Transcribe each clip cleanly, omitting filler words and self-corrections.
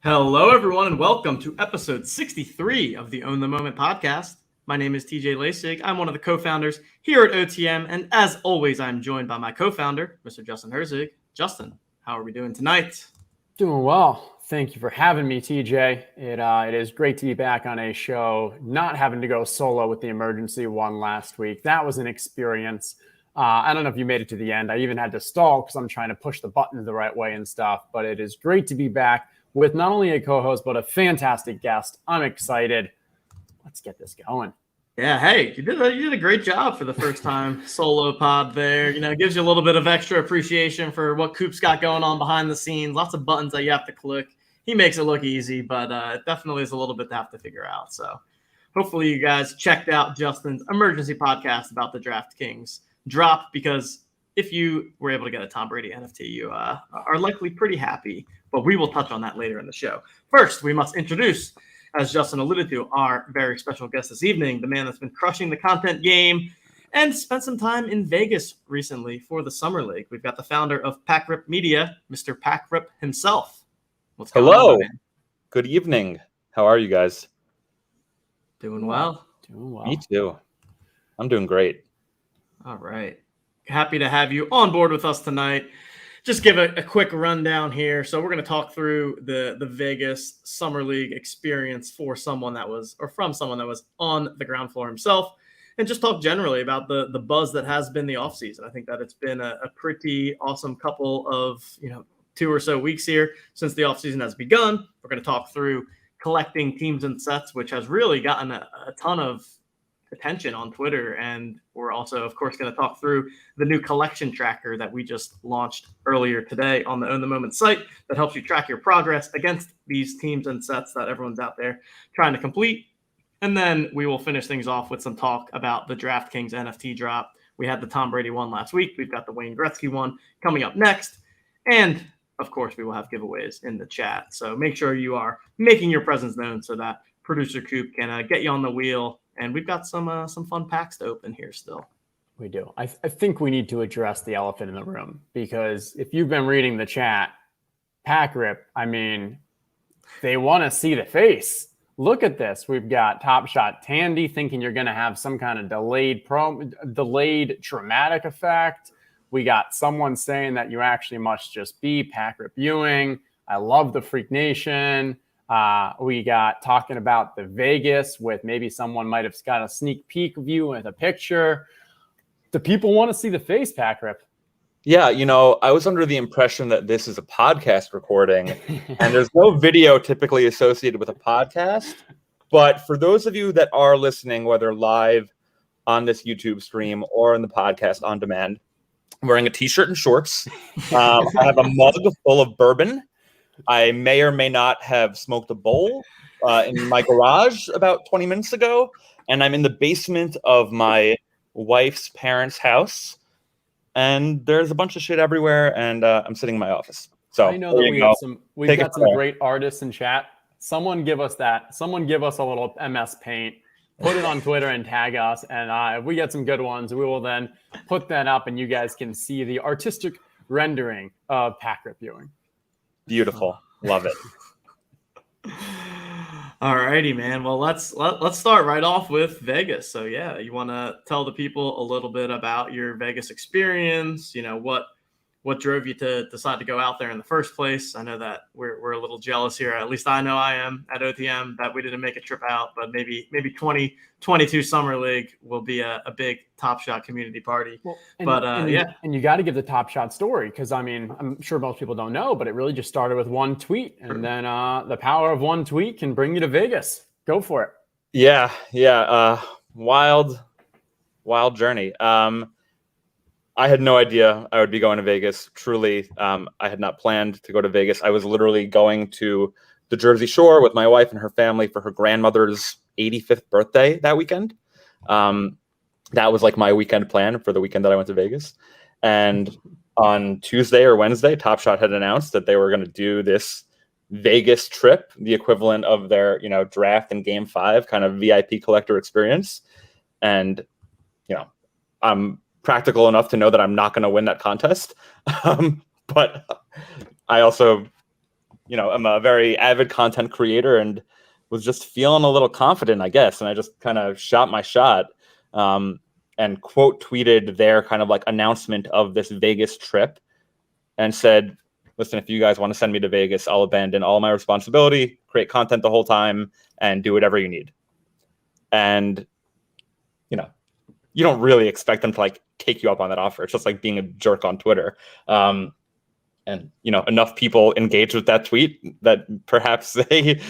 Hello, everyone, and welcome to episode 63 of the Own the Moment podcast. My name is TJ Lasig. I'm one of the co-founders here at OTM, and as always, I'm joined by my co-founder, Mr. Justin Herzig. Justin, how are we doing tonight? Doing well. Thank you for having me, TJ. It is great to be back on a show, not having to go solo with the emergency one last week. That was an experience. I don't know if you made it to the end. I even had to stall because I'm trying to push the buttons the right way and stuff, but it is great to be back with not only a co-host, but a fantastic guest. I'm excited. Let's get this going. Yeah, hey, you did a great job for the first time solo pod there. You know, it gives you a little bit of extra appreciation for what Coop's got going on behind the scenes. Lots of buttons that you have to click. He makes it look easy, but it definitely is a little bit to have to figure out. So hopefully you guys checked out Justin's emergency podcast about the DraftKings drop, because if you were able to get a Tom Brady NFT, you are likely pretty happy, but we will touch on that later in the show. First, we must introduce, as Justin alluded to, our very special guest this evening, the man that's been crushing the content game and spent some time in Vegas recently for the Summer League. We've got the founder of Packrip Media, Mr. Packrip himself. What's going on, man? Good evening. How are you guys? Doing well. Doing well. Me too. I'm doing great. All right. Happy to have you on board with us tonight. Just give a quick rundown here. So we're going to talk through the Vegas Summer League experience from someone that was on the ground floor himself, and just talk generally about the buzz that has been the offseason. I think that it's been a pretty awesome couple of 2 or so weeks here since the offseason has begun. We're going to talk through collecting teams and sets, which has really gotten a ton of attention on Twitter, and we're also, of course, going to talk through the new collection tracker that we just launched earlier today on the Own the Moment site that helps you track your progress against these teams and sets that everyone's out there trying to complete. And then we will finish things off with some talk about the DraftKings NFT drop. We had the Tom Brady one last week. We've got the Wayne Gretzky one coming up next, and of course we will have giveaways in the chat, so make sure you are making your presence known so that producer Coop can get you on the wheel. And we've got some fun packs to open here still. We do. I think we need to address the elephant in the room, because if you've been reading the chat, Packrip, I mean, they want to see the face. Look at this. We've got Top Shot Tandy thinking you're going to have some kind of delayed traumatic effect. We got someone saying that you actually must just be Packrip Ewing. I love the Freak Nation. We got talking about the Vegas with maybe someone might have got a sneak peek of you with a picture. Do people want to see the face, Packrip? Yeah, I was under the impression that this is a podcast recording and there's no video typically associated with a podcast. But for those of you that are listening, whether live on this YouTube stream or in the podcast on demand, I'm wearing a t-shirt and shorts. I have a mug full of bourbon. I may or may not have smoked a bowl in my garage about 20 minutes ago, and I'm in the basement of my wife's parents' house, and there's a bunch of shit everywhere, and I'm sitting in my office. So I know that we've got some great artists in chat. Someone give us that. Someone give us a little MS Paint. Put it on Twitter and tag us, and if we get some good ones, we will then put that up, and you guys can see the artistic rendering of Packrip Ewing. Beautiful. Love it. All righty, man. Well, let's start right off with Vegas. So yeah, you want to tell the people a little bit about your Vegas experience, what drove you to decide to go out there in the first place? I know that we're a little jealous here. At least I know I am at OTM that we didn't make a trip out, but maybe 2022 Summer League will be a big Top Shot community party. Well, and you got to give the Top Shot story, because I mean, I'm sure most people don't know, but it really just started with one tweet, and then the power of one tweet can bring you to Vegas. Go for it. Yeah. Wild journey. I had no idea I would be going to Vegas. Truly, I had not planned to go to Vegas. I was literally going to the Jersey Shore with my wife and her family for her grandmother's 85th birthday that weekend. That was like my weekend plan for the weekend that I went to Vegas. And on Tuesday or Wednesday, Top Shot had announced that they were going to do this Vegas trip, the equivalent of their, draft and Game 5 kind of VIP collector experience. And, I'm practical enough to know that I'm not going to win that contest. But I also I'm a very avid content creator and was just feeling a little confident, I guess. And I just kind of shot my shot and quote tweeted their kind of like announcement of this Vegas trip and said, listen, if you guys want to send me to Vegas, I'll abandon all my responsibility, create content the whole time, and do whatever you need. And, you don't really expect them to like take you up on that offer. It's just like being a jerk on Twitter. And, enough people engaged with that tweet that perhaps they,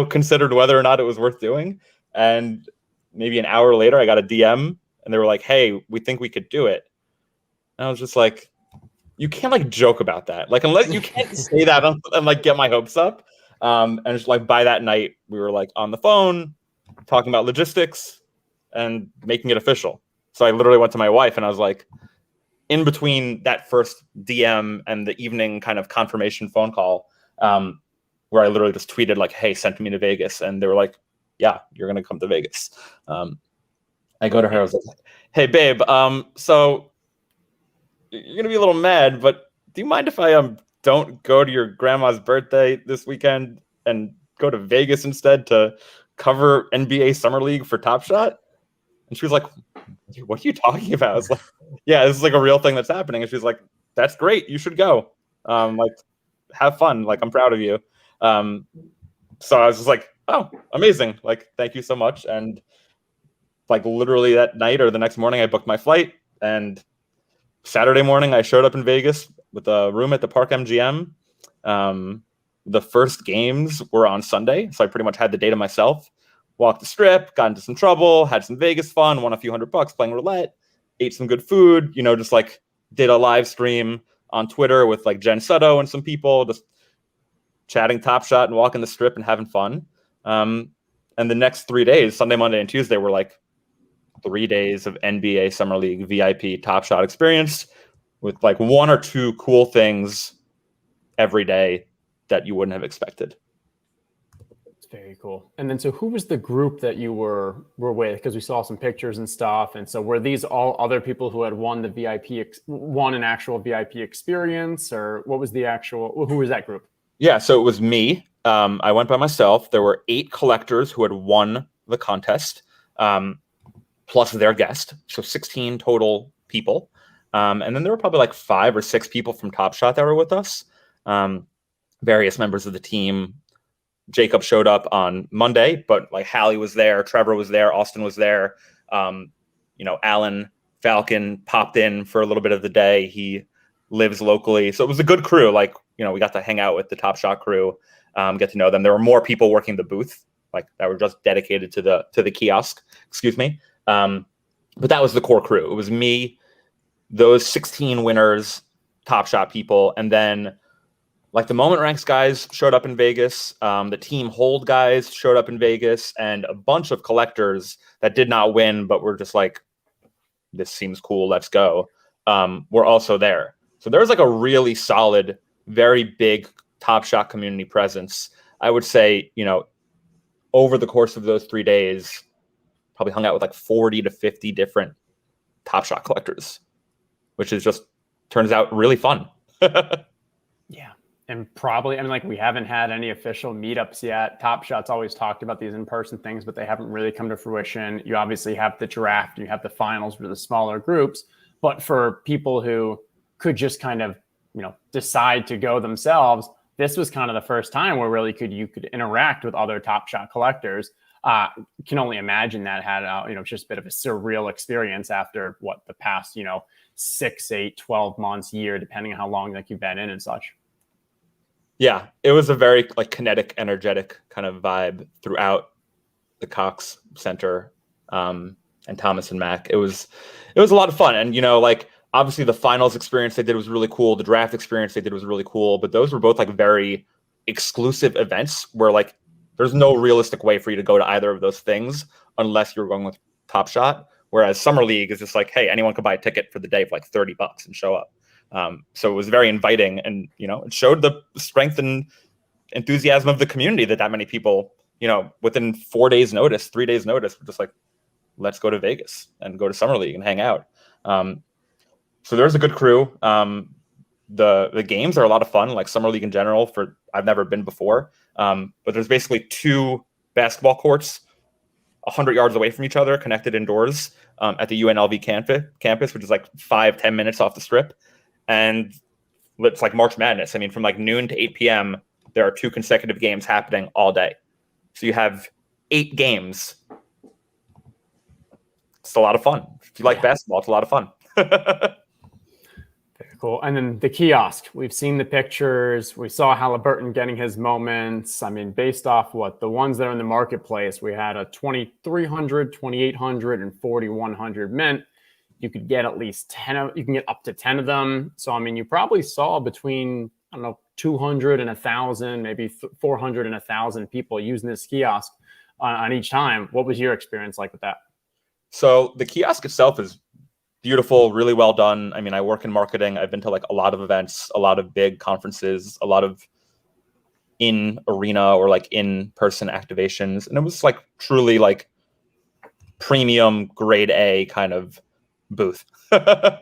considered whether or not it was worth doing. And maybe an hour later, I got a DM and they were like, hey, we think we could do it. And I was just like, you can't like joke about that. Like, unless you can't say that and like get my hopes up. And just like by that night, we were like on the phone talking about logistics and making it official. So I literally went to my wife and I was like, in between that first DM and the evening kind of confirmation phone call, where I literally just tweeted like, hey, send me to Vegas. And they were like, yeah, you're going to come to Vegas. I go to her, I was like, hey, babe, so you're going to be a little mad, but do you mind if I don't go to your grandma's birthday this weekend and go to Vegas instead to cover NBA Summer League for Top Shot? And she was like, what are you talking about? I was like, yeah, this is like a real thing that's happening. And she's like, that's great. You should go. Like, have fun. Like, I'm proud of you. So I was just like, oh, amazing. Like, thank you so much. And like literally that night or the next morning, I booked my flight. And Saturday morning, I showed up in Vegas with a room at the Park MGM. The first games were on Sunday. So I pretty much had the day to myself. Walked the strip, got into some trouble, had some Vegas fun, won a few $100 playing roulette, ate some good food, just like did a live stream on Twitter with like Jen Sutto and some people, just chatting Top Shot and walking the strip and having fun. And the next 3 days, Sunday, Monday, and Tuesday, were like 3 days of NBA Summer League VIP Top Shot experience with like one or two cool things every day that you wouldn't have expected. Very cool. And then, so who was the group that you were with? Because we saw some pictures and stuff. And so were these all other people who had won an actual VIP experience, or what was who was that group? Yeah. So it was me. I went by myself. There were 8 collectors who had won the contest, plus their guest. So 16 total people. And then there were probably like 5 or 6 people from Top Shot that were with us. Various members of the team. Jacob showed up on Monday, but like Hallie was there, Trevor was there, Austin was there. Alan Falcon popped in for a little bit of the day. He lives locally. So it was a good crew. Like, we got to hang out with the Top Shot crew, get to know them. There were more people working the booth, like that were just dedicated to the kiosk, excuse me. But that was the core crew. It was me, those 16 winners, Top Shot people, and then like the Moment Ranks guys showed up in Vegas. The Team Hold guys showed up in Vegas, and a bunch of collectors that did not win, but were just like, this seems cool, let's go, were also there. So there was like a really solid, very big Top Shot community presence. I would say, over the course of those 3 days, probably hung out with like 40 to 50 different Top Shot collectors, which is just, turns out really fun. Yeah. And probably, we haven't had any official meetups yet. Top Shot's always talked about these in-person things, but they haven't really come to fruition. You obviously have the draft, you have the finals for the smaller groups, but for people who could just kind of, decide to go themselves, this was kind of the first time where really you could interact with other Top Shot collectors. Can only imagine that had, just a bit of a surreal experience after the past, 6, 8, 12 months, year, depending on how long you've been in and such. Yeah, it was a very like kinetic, energetic kind of vibe throughout the Cox Center and Thomas and Mack. It was a lot of fun. And, obviously the finals experience they did was really cool. The draft experience they did was really cool. But those were both like very exclusive events where like there's no realistic way for you to go to either of those things unless you're going with Top Shot. Whereas Summer League is just like, hey, anyone could buy a ticket for the day for like $30 and show up. So it was very inviting, and it showed the strength and enthusiasm of the community that many people, within 4 days notice, 3 days notice, were just like, let's go to Vegas and go to Summer League and hang out. So there's a good crew. the games are a lot of fun, like Summer League in general. I've never been before, but there's basically 2 basketball courts 100 yards away from each other, connected indoors at the UNLV campus, which is like 5-10 minutes off the strip. And it's like March Madness. I mean, from like noon to 8 p.m., there are 2 consecutive games happening all day. So you have 8 games. It's a lot of fun. If you like basketball, it's a lot of fun. Very cool. And then the kiosk, we've seen the pictures. We saw Halliburton getting his moments. I mean, based off the ones that are in the marketplace, we had a 2,300, 2,800, and 4,100 mint. You could get at least 10 you can get up to 10 of them. So, I mean, you probably saw between, I don't know, 200 and 1,000, maybe 400 and 1,000 people using this kiosk on each time. What was your experience like with that? So the kiosk itself is beautiful, really well done. I mean, I work in marketing. I've been to like a lot of events, a lot of big conferences, a lot of in arena or like in-person activations. And it was like truly like premium grade A kind of booth. A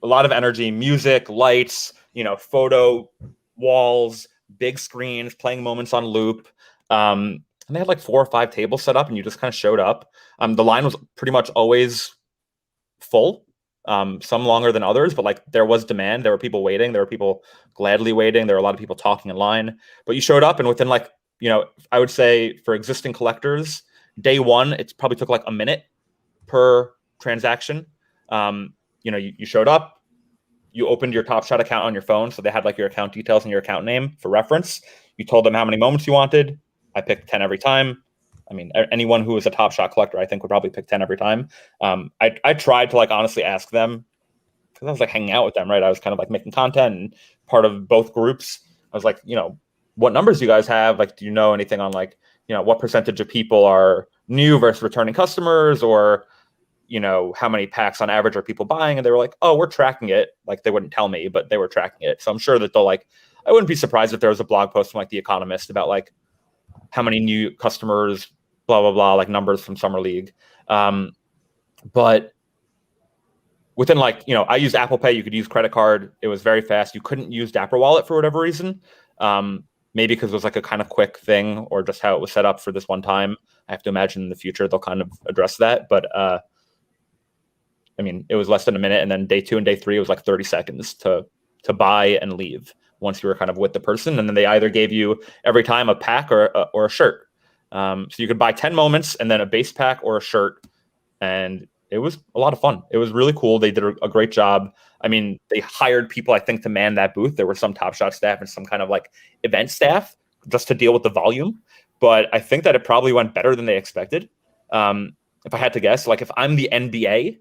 lot of energy, music, lights, photo walls, big screens, playing moments on loop. And they had like 4 or 5 tables set up and you just kind of showed up. The line was pretty much always full, some longer than others, but like there was demand. There were people waiting. There were people gladly waiting. There were a lot of people talking in line, but you showed up and within like, I would say for existing collectors, day one, it probably took like a minute per transaction. You showed up, you opened your Top Shot account on your phone. So they had like your account details and your account name for reference. You told them how many moments you wanted. I picked 10 every time. I mean, anyone who is a Top Shot collector, I think would probably pick 10 every time. I tried to like honestly ask them because I was like hanging out with them, right? I was kind of like making content and part of both groups. I was like, what numbers do you guys have? Like, do you know anything on like, what percentage of people are new versus returning customers, or, how many packs on average are people buying? And they were like, oh, we're tracking it. Like they wouldn't tell me, but they were tracking it. So I'm sure that they'll like, I wouldn't be surprised if there was a blog post from like The Economist about like how many new customers, blah, blah, blah, like numbers from Summer League. But within like, I used Apple Pay, you could use credit card. It was very fast. You couldn't use Dapper Wallet for whatever reason. Maybe because it was like a kind of quick thing or just how it was set up for this one time. I have to imagine in the future they'll kind of address that. But I mean, it was less than a minute. And then day 2 and day 3, it was like 30 seconds to buy and leave once you were kind of with the person. And then they either gave you every time a pack or a shirt. So you could buy 10 moments and then a base pack or a shirt. And it was a lot of fun. It was really cool. They did a great job. I mean, they hired people, I think, to man that booth. There were some Top Shot staff and some kind of like event staff just to deal with the volume. But I think that it probably went better than they expected. If I had to guess, like if I'm the NBA,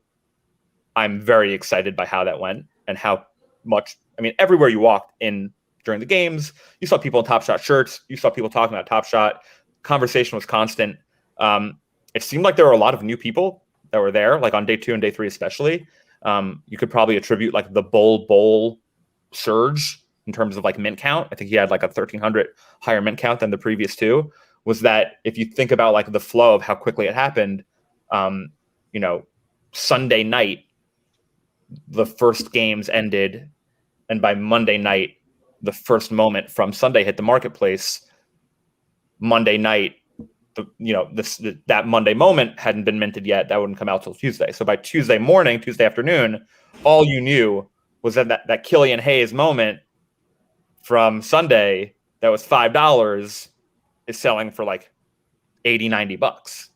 I'm very excited by how that went and how much, I mean, everywhere you walked in during the games, you saw people in Top Shot shirts. You saw people talking about Top Shot. Conversation was constant. It seemed like there were a lot of new people that were there, like on day 2 and day 3 especially. You could probably attribute like the bowl surge in terms of like mint count. I think he had like a 1,300 higher mint count than the previous 2. Was that if you think about like the flow of how quickly it happened, Sunday night, the first games ended, and by Monday night, the first moment from Sunday hit the marketplace. Monday night, that Monday moment hadn't been minted yet. That wouldn't come out till Tuesday. So by Tuesday morning, Tuesday afternoon, all you knew was that Killian Hayes moment from Sunday that was $5 is selling for like $80-$90.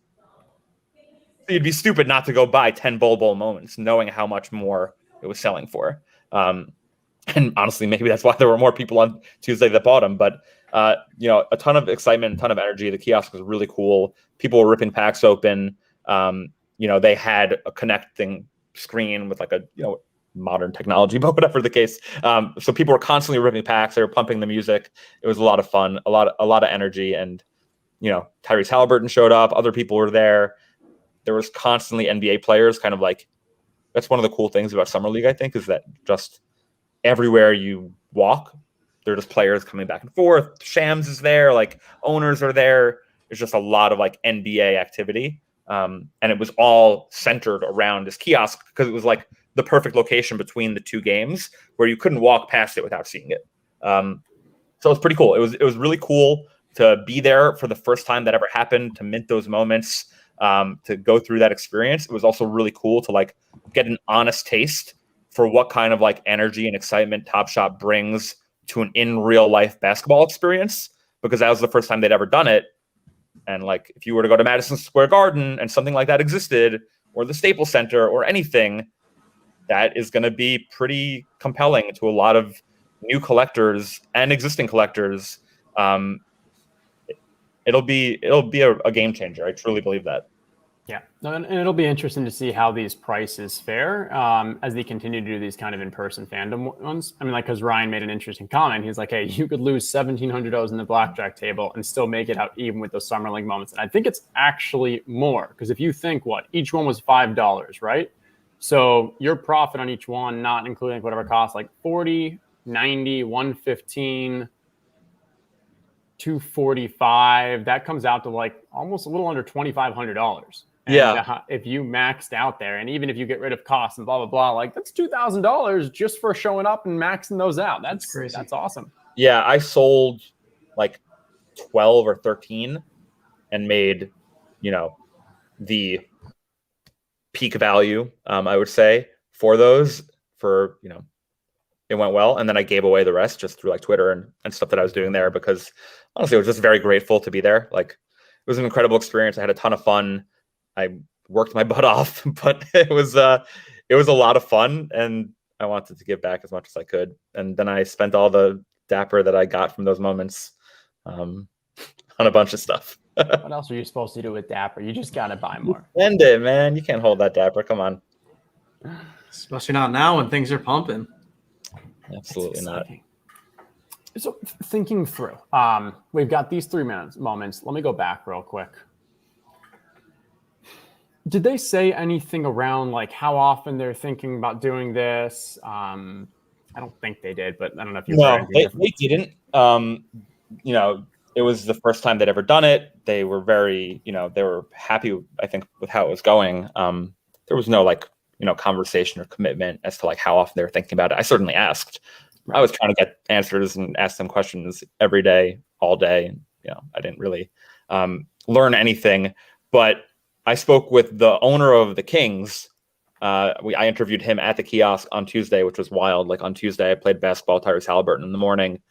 You'd be stupid not to go buy 10 bowl moments, knowing how much more it was selling for. And honestly, maybe that's why there were more people on Tuesday that bought them. But a ton of excitement, a ton of energy. The kiosk was really cool. People were ripping packs open. They had a connecting screen with like a modern technology, but whatever the case. So people were constantly ripping packs. They were pumping the music. It was a lot of fun, a lot of energy. And Tyrese Halliburton showed up. Other people were there. There was constantly NBA players. Kind of like that's one of the cool things about Summer League, I think, is that just everywhere you walk, there are just players coming back and forth. Shams is there, like owners are there. There's just a lot of like NBA activity. And it was all centered around this kiosk because it was like the perfect location between the two games where you couldn't walk past it without seeing it. So it was pretty cool. It was really cool to be there for the first time that ever happened, to mint those moments, to go through that experience. It was also really cool to like get an honest taste for what kind of like energy and excitement Top Shot brings to an in real life basketball experience, because that was the first time they'd ever done it. And like, if you were to go to Madison Square Garden and something like that existed, or the Staples Center or anything, that is going to be pretty compelling to a lot of new collectors and existing collectors. It'll be a game changer. I truly believe that. Yeah, and it'll be interesting to see how these prices fare as they continue to do these kind of in-person fandom ones. I mean, like, because Ryan made an interesting comment. He's like, hey, you could lose $1,700 in the blackjack table and still make it out even with those Summer League moments. And I think it's actually more, because if you think each one was $5, right? So your profit on each one, not including whatever costs, like 40, 90, 115, 245, that comes out to like almost a little under $2,500. And if you maxed out there, and even if you get rid of costs and blah, blah, blah, like that's $2,000 just for showing up and maxing those out. That's crazy. That's awesome. Yeah. I sold like 12 or 13 and made, the peak value, I would say, for those, for, it went well. And then I gave away the rest just through like Twitter and stuff that I was doing there, because honestly, I was just very grateful to be there. Like, it was an incredible experience. I had a ton of fun. I worked my butt off, but it was a lot of fun, and I wanted to give back as much as I could. And then I spent all the dapper that I got from those moments on a bunch of stuff. What else are you supposed to do with dapper? You just got to buy more. Spend it, man. You can't hold that dapper. Come on. Especially not now when things are pumping. Absolutely not. So thinking through, we've got these 3 moments. Let me go back real quick. Did they say anything around like how often they're thinking about doing this? I don't think they did, but I don't know if you. No, they didn't. It was the first time they'd ever done it. They were very, they were happy, I think, with how it was going. There was no conversation or commitment as to like how often they were thinking about it. I certainly asked. Right. I was trying to get answers and ask them questions every day, all day. I didn't really learn anything, but I spoke with the owner of the Kings. I interviewed him at the kiosk on Tuesday, which was wild. Like on Tuesday, I played basketball with Tyrese Halliburton in the morning.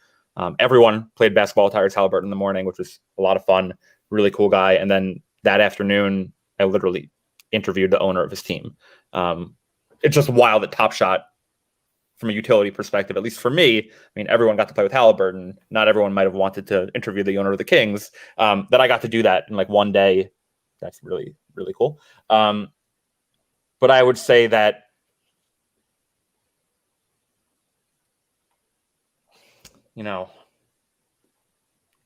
Everyone played basketball with Tyrese Halliburton in the morning, which was a lot of fun. Really cool guy. And then that afternoon, I literally interviewed the owner of his team. It's just wild that Top Shot, from a utility perspective, at least for me, I mean, everyone got to play with Halliburton. Not everyone might have wanted to interview the owner of the Kings. That I got to do that in like one day. That's really, really cool. But I would say that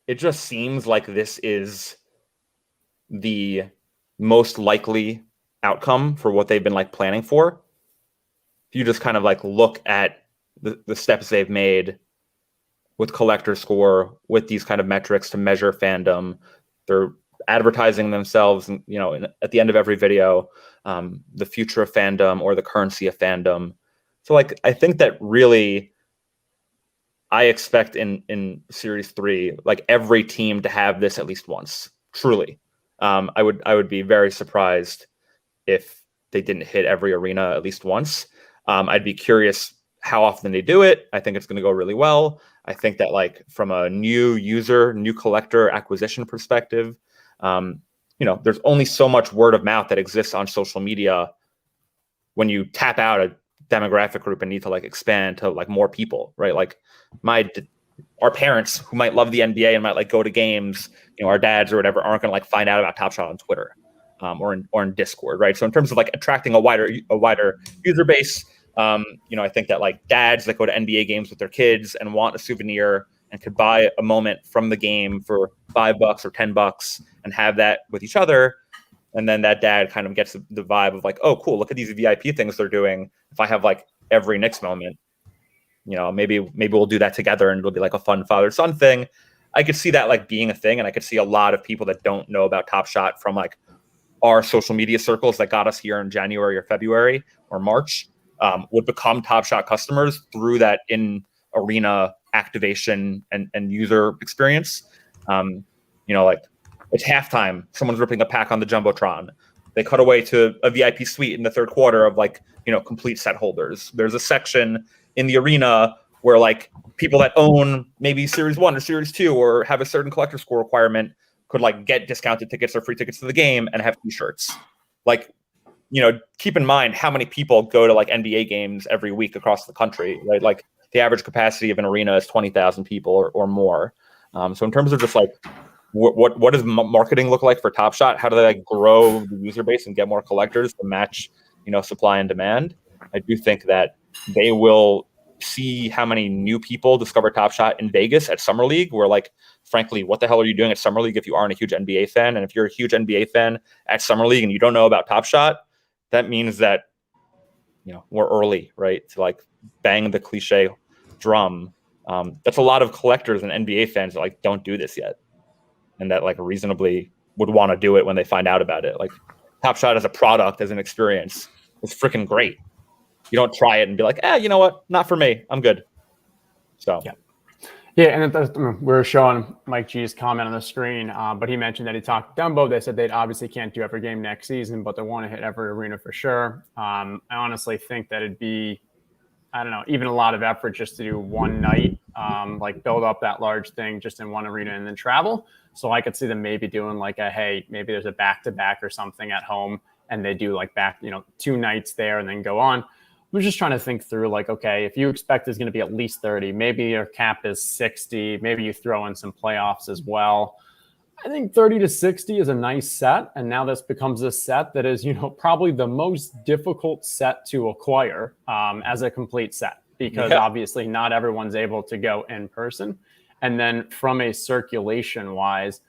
it just seems like this is the most likely outcome for what they've been like planning for. If you just kind of like look at the steps they've made with collector score, with these kind of metrics to measure fandom, they're advertising themselves, at the end of every video, the future of fandom or the currency of fandom. So like, I think that really, I expect in Series 3, like every team to have this at least once. Truly, I would be very surprised if they didn't hit every arena at least once. I'd be curious how often they do it. I think it's going to go really well. I think that like from a new user, new collector acquisition perspective, there's only so much word of mouth that exists on social media when you tap out a demographic group and need to like expand to like more people, right? Like our parents who might love the NBA and might like go to games, our dads or whatever aren't going to like find out about Top Shot on Twitter or in Discord, right? So in terms of like attracting a wider user base, I think that like dads that go to NBA games with their kids and want a souvenir and could buy a moment from the game for $5 or $10 and have that with each other. And then that dad kind of gets the vibe of like, oh, cool, look at these VIP things they're doing. If I have like every Knicks moment, maybe we'll do that together and it'll be like a fun father-son thing. I could see that like being a thing. And I could see a lot of people that don't know about Top Shot from like our social media circles that got us here in January or February or March, would become Top Shot customers through that in-arena activation and user experience. Like it's halftime, someone's ripping a pack on the Jumbotron. They cut away to a VIP suite in the third quarter of complete set holders. There's a section in the arena where like people that own maybe Series 1 or Series 2 or have a certain collector score requirement could like get discounted tickets or free tickets to the game and have t-shirts. Like, keep in mind how many people go to like NBA games every week across the country, right? Like the average capacity of an arena is 20,000 people or more. So in terms of just like what does marketing look like for Top Shot? How do they like grow the user base and get more collectors to match, supply and demand? I do think that they will see how many new people discover Top Shot in Vegas at Summer League, where like, frankly, what the hell are you doing at Summer League if you aren't a huge NBA fan? And if you're a huge NBA fan at Summer League and you don't know about Top Shot, that means that, we're early, right? To like bang the cliche drum. That's a lot of collectors and NBA fans that like don't do this yet. And that like reasonably would want to do it when they find out about it. Like Top Shot as a product, as an experience, is freaking great. You don't try it and be like, you know what? Not for me. I'm good. So yeah, and we're showing Mike G's comment on the screen, but he mentioned that he talked to Dumbo. They said they obviously can't do every game next season, but they want to hit every arena for sure. I honestly think that it'd be, I don't know, even a lot of effort just to do one night, like build up that large thing just in one arena and then travel. So I could see them maybe doing like maybe there's a back-to-back or something at home and they do like 2 nights there and then go on. I was just trying to think through like, okay, if you expect there's going to be at least 30, maybe your cap is 60, maybe you throw in some playoffs as well. I think 30 to 60 is a nice set. And now this becomes a set that is, probably the most difficult set to acquire as a complete set, because obviously not everyone's able to go in person. And then from a circulation wise,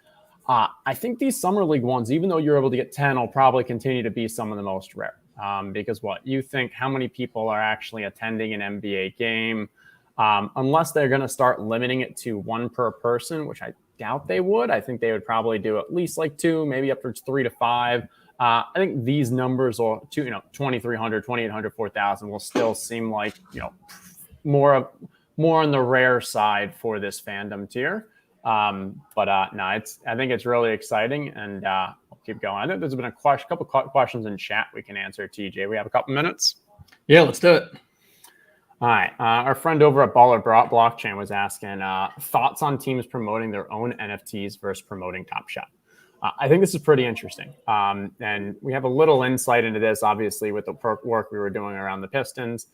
I think these Summer League ones, even though you're able to get 10, will probably continue to be some of the most rare. Because you think how many people are actually attending an NBA game, unless they're going to start limiting it to 1 per person, which I doubt they would. I think they would probably do at least like 2, maybe up to 3 to 5. I think these numbers will 2,300, 2,800, 4,000 will still seem like, more on the rare side for this fandom tier. No, I think it's really exciting, and I'll keep going. I think there's been a couple questions in chat we can answer, TJ. We have a couple minutes. Yeah, let's do it. All right. Our friend over at Baller Blockchain was asking thoughts on teams promoting their own NFTs versus promoting Top Shot. I think this is pretty interesting. And we have a little insight into this, obviously, with the work we were doing around the Pistons.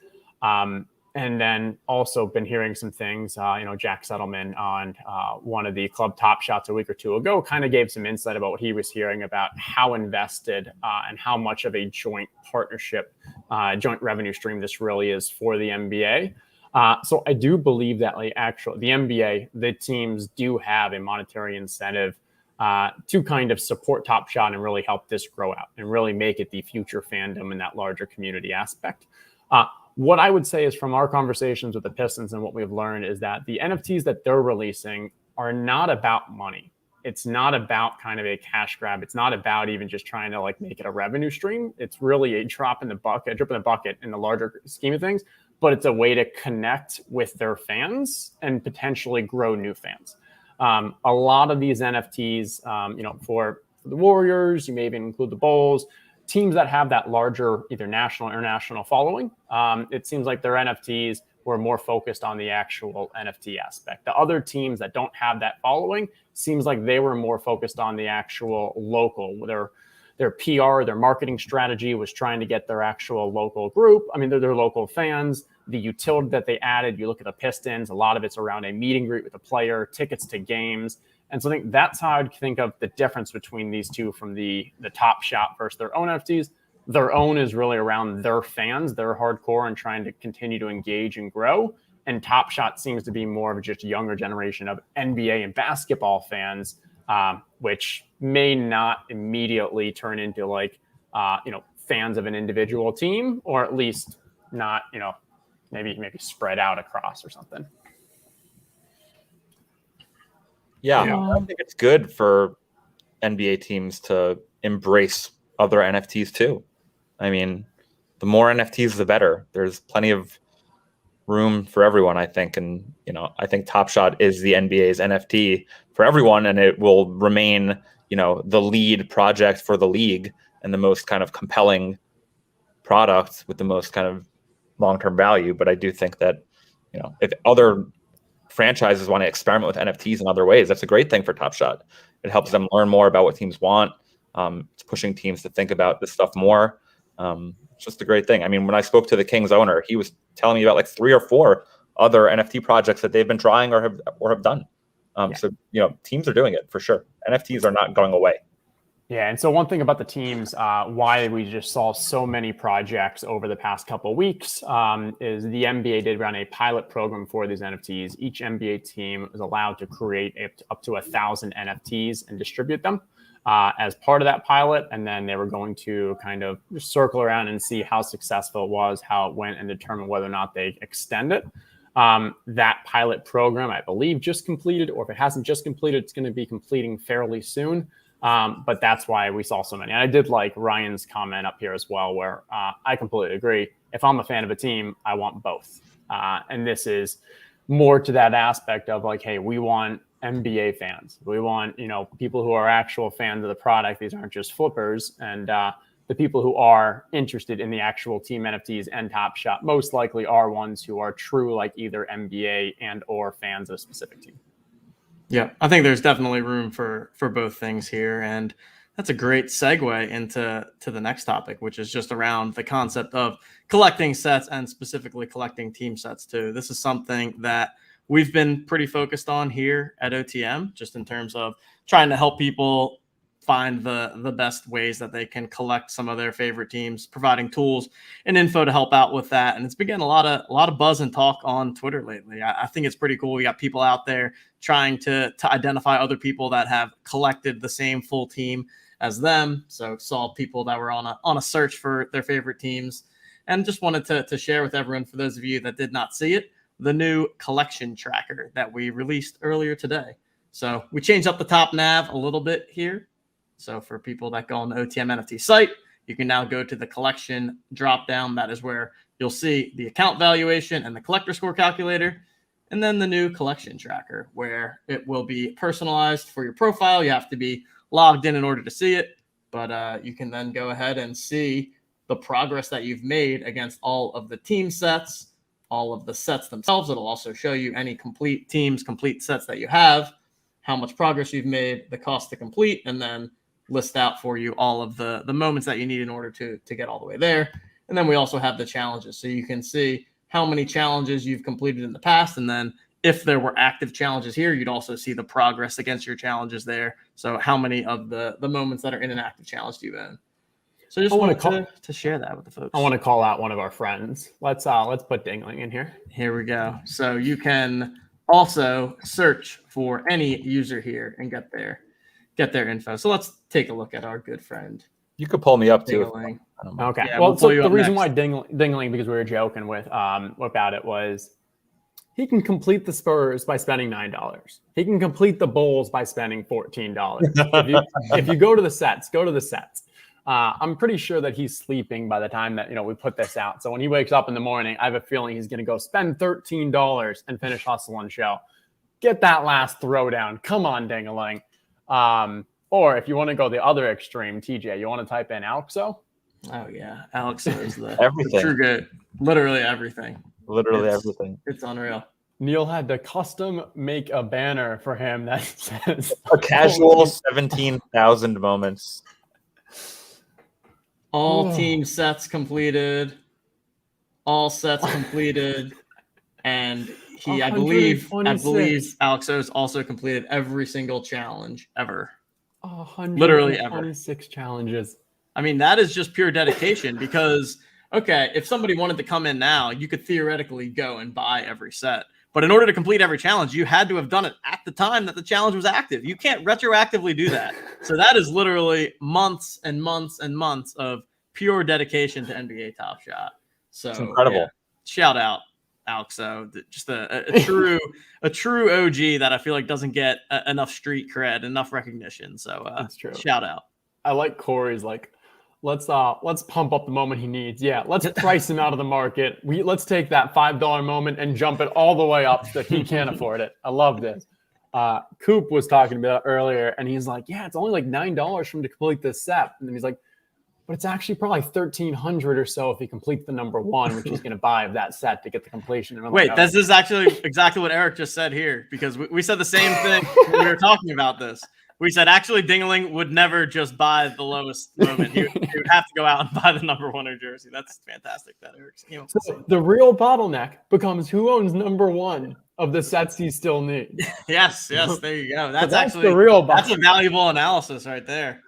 And then also been hearing some things, Jack Settleman on one of the club Top Shots a week or 2 ago kind of gave some insight about what he was hearing about how invested and how much of a joint partnership, joint revenue stream this really is for the NBA. So I do believe that the NBA, the teams do have a monetary incentive to kind of support Top Shot and really help this grow out and really make it the future fandom and that larger community aspect. What I would say is from our conversations with the Pistons and what we've learned is that the NFTs that they're releasing are not about money. It's not about kind of a cash grab. It's not about even just trying to like make it a revenue stream. It's really a drop in the bucket in the larger scheme of things, but it's a way to connect with their fans and potentially grow new fans. A lot of these NFTs, for the Warriors, you may even include the Bulls, teams that have that larger either national or international following, it seems like their NFTs were more focused on the actual NFT aspect. The other teams that don't have that following seems like they were more focused on the actual local. Their PR, their marketing strategy was trying to get their actual local group. I mean, they're their local fans. The utility that they added, you look at the Pistons, a lot of it's around a meet and greet with the player, tickets to games. And so I think that's how I'd think of the difference between these two from the Top Shot versus their own NFTs. Their own is really around their fans, their hardcore, and trying to continue to engage and grow. And Top Shot seems to be more of just a younger generation of NBA and basketball fans, which may not immediately turn into fans of an individual team, or at least not, maybe spread out across or something. Yeah, I think it's good for NBA teams to embrace other NFTs too. I mean, the more NFTs, the better. There's plenty of room for everyone, I think. And, I think Top Shot is the NBA's NFT for everyone, and it will remain, the lead project for the league and the most kind of compelling product with the most kind of long-term value. But I do think that, if other franchises want to experiment with NFTs in other ways, that's a great thing for Top Shot. It helps them learn more about what teams want. It's pushing teams to think about this stuff more. It's just a great thing. I mean, when I spoke to the Kings owner, he was telling me about like 3 or 4 other NFT projects that they've been trying or have done. So, teams are doing it for sure. NFTs are not going away. Yeah, and so one thing about the teams, why we just saw so many projects over the past couple of weeks, is the NBA did run a pilot program for these NFTs. Each NBA team is allowed to create up to 1,000 NFTs and distribute them as part of that pilot. And then they were going to kind of just circle around and see how successful it was, how it went, and determine whether or not they extend it. That pilot program, I believe, just completed, or if it hasn't just completed, it's going to be completing fairly soon. But that's why we saw so many. And I did like Ryan's comment up here as well, where I completely agree. If I'm a fan of a team, I want both. And this is more to that aspect of like, hey, we want NBA fans. We want, people who are actual fans of the product. These aren't just flippers. And the people who are interested in the actual team NFTs and Top Shot most likely are ones who are true, like either NBA and or fans of a specific team. Yeah, I think there's definitely room for both things here. And that's a great segue into the next topic, which is just around the concept of collecting sets and specifically collecting team sets too. This is something that we've been pretty focused on here at OTM, just in terms of trying to help people find the best ways that they can collect some of their favorite teams, providing tools and info to help out with that. And it's been getting a lot of buzz and talk on Twitter lately. I think it's pretty cool. We got people out there trying to identify other people that have collected the same full team as them. So saw people that were on a search for their favorite teams, and just wanted to share with everyone, for those of you that did not see it, the new collection tracker that we released earlier today. So we changed up the top nav a little bit here. So for people that go on the OTM NFT site, you can now go to the collection drop down. That is where you'll see the account valuation and the collector score calculator, and then the new collection tracker, where it will be personalized for your profile. You have to be logged in order to see it, but you can then go ahead and see the progress that you've made against all of the team sets, all of the sets themselves. It'll also show you any complete teams, complete sets that you have, how much progress you've made, the cost to complete, and then list out for you all of the moments that you need in order to get all the way there. And then we also have the challenges. So you can see how many challenges you've completed in the past. And then if there were active challenges here, you'd also see the progress against your challenges there. So how many of the moments that are in an active challenge do you own? So just wanted to share that with the folks. I want to call out one of our friends. Let's put Dingling in here. Here we go. So you can also search for any user here and get their info. So let's take a look at our good friend. You could pull me up too. Dingling. Okay. Yeah, well, so the reason next. why Dingling, because we were joking with about it, was he can complete the Spurs by spending $9. He can complete the Bulls by spending $14. if you go to the sets, I'm pretty sure that he's sleeping by the time that we put this out. So when he wakes up in the morning, I have a feeling he's going to go spend $13 and finish Hustle and Show. Get that last throwdown. Come on, Dingling. Or if you want to go the other extreme, TJ, you want to type in Alexo? Oh yeah, Alexo is the Everything. The true good. Literally everything. Everything. It's unreal. Neil had to custom make a banner for him that says a casual 17,000 moments. All team sets completed. All sets completed. And I believe Alexo's also completed every single challenge ever. Literally ever. 26 challenges. I mean, that is just pure dedication, because, okay, if somebody wanted to come in now, you could theoretically go and buy every set. But in order to complete every challenge, you had to have done it at the time that the challenge was active. You can't retroactively do that. So that is literally months and months and months of pure dedication to NBA Top Shot. So it's incredible. Yeah, shout out Alexo, just a true OG that I feel like doesn't get enough street cred, enough recognition. So that's true. Shout out. I like Corey's like, let's pump up the moment he needs. Yeah, let's price him out of the market. Let's take that $5 moment and jump it all the way up so that he can't afford it. I love this. Coop was talking about earlier, and he's like, yeah, it's only like $9 for him to complete this set. And then he's like, but it's actually probably $1,300 or so if he completes the number one, which he's going to buy of that set to get the completion. And wait, this is actually exactly what Eric just said here, because we said the same thing when we were talking about this. We said actually Dingaling would never just buy the lowest moment. He would have to go out and buy the number one jersey. That's fantastic. That Eric's so the real bottleneck becomes who owns number one of the sets he still needs. Yes, there you go. That's actually the real bottleneck. That's a valuable analysis right there.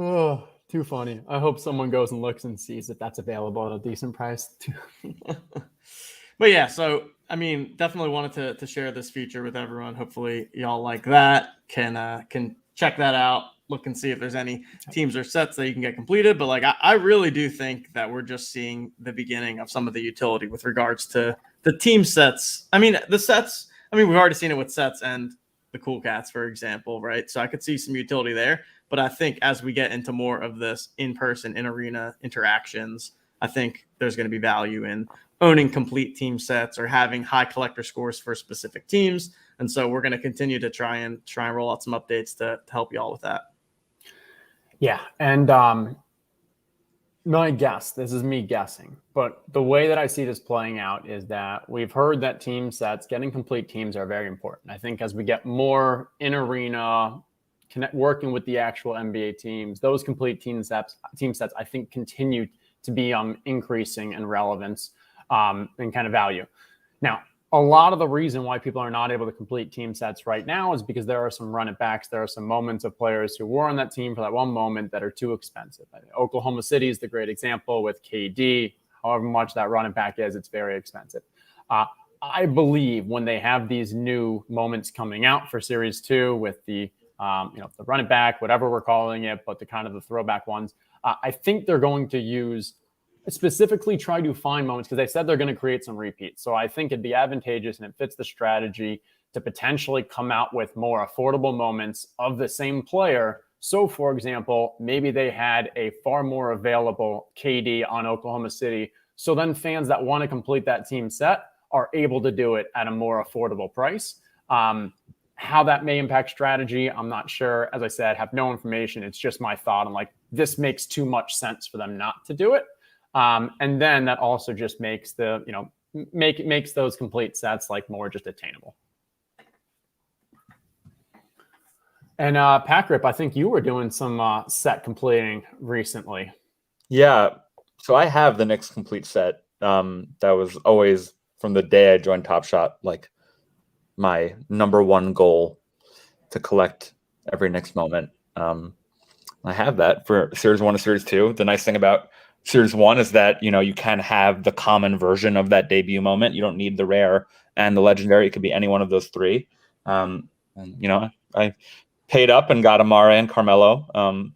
Oh, too funny. I hope someone goes and looks and sees if that's available at a decent price. But yeah, so I mean, definitely wanted to share this feature with everyone. Hopefully y'all like that. Can check that out. Look and see if there's any teams or sets that you can get completed. But like I really do think that we're just seeing the beginning of some of the utility with regards to the team sets. I mean, the sets, we've already seen it with sets and the Cool Cats, for example, right? So I could see some utility there. But I think as we get into more of this in-person, in-arena interactions, I think there's going to be value in owning complete team sets or having high collector scores for specific teams. And so we're going to continue to try and roll out some updates to help you all with that. Yeah. And my guess, this is me guessing, but the way that I see this playing out is that we've heard that team sets, getting complete teams are very important. I think as we get more in-arena working with the actual NBA teams, those complete team sets, I think continue to be increasing in relevance and kind of value. Now, a lot of the reason why people are not able to complete team sets right now is because there are some run it backs. There are some moments of players who were on that team for that one moment that are too expensive. Oklahoma City is the great example with KD. However much that run it back is, it's very expensive. I believe when they have these new moments coming out for Series 2 with the the run it back, whatever we're calling it, but the kind of the throwback ones, I think they're going to specifically try to find moments because they said they're going to create some repeats. So I think it'd be advantageous and it fits the strategy to potentially come out with more affordable moments of the same player. So for example, maybe they had a far more available KD on Oklahoma City. So then fans that want to complete that team set are able to do it at a more affordable price. How that may impact strategy, I'm not sure. As I said, have no information. It's just my thought. I'm like, this makes too much sense for them not to do it. And then that also just makes makes those complete sets like more just attainable. And Packrip, I think you were doing some set completing recently. Yeah. So I have the Knicks complete set. That was always from the day I joined Top Shot, like my number one goal to collect every Knicks moment. I have that for Series 1 to Series 2. The nice thing about Series 1 is that, you can have the common version of that debut moment. You don't need the rare and the legendary. It could be any one of those three. I paid up and got Amare and Carmelo